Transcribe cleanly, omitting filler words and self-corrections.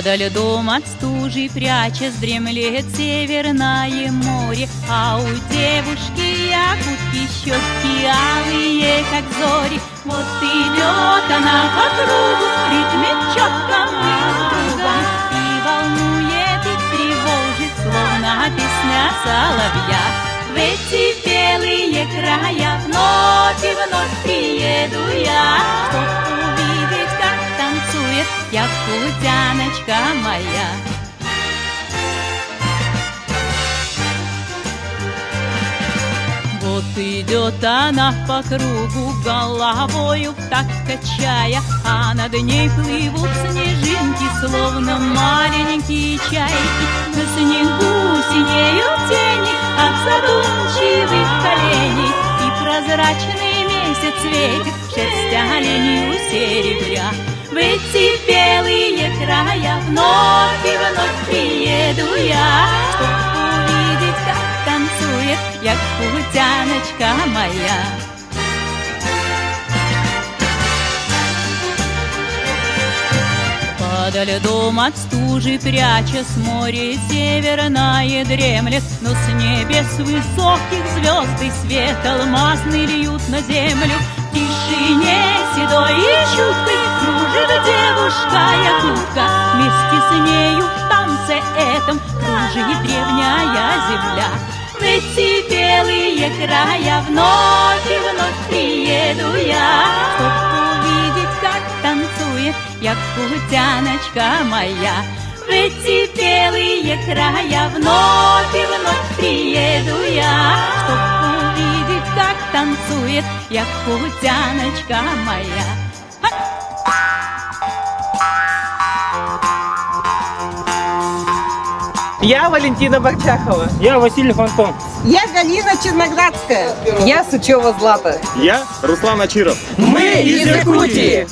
Подо льдом от стужи прячась дремлет Северное море, а у девушки якутки щеки алые, как зори. Вот идет она по кругу, ритмит четко кругом, и волнует, и тревожит, словно песня соловья. В эти белые края вновь и вновь приеду я, чтоб увидеть, как танцует якутяночка моя. Вот идет она по кругу, головою так качая, а над ней плывут снежинки, словно маленькие чайки. На снегу синеют тени от задумчивых коленей, и прозрачный месяц светит, шерсть оленью серебря. В эти белые края вновь и вновь приеду я, чтоб увидеть, как танцует якутяночка моя. Подо льдом от стужи прячась, море северное дремлет, но с небес высоких звезды свет алмазный льют на землю. В тишине седой и чуткой кружит девушка якутка, вместе с нею в танце этом кружит древняя земля. В эти белые края вновь и вновь приеду я, чтоб увидеть, как танцует якутяночка моя. В эти белые края вновь и вновь приеду я, чтоб увидеть, как танцует якутяночка моя. Я Валентина Борчахова. Я Василий Фантон. Я Галина Черноградская. Я Сучева Злата. Я Руслан Ачиров. Мы из Якутии.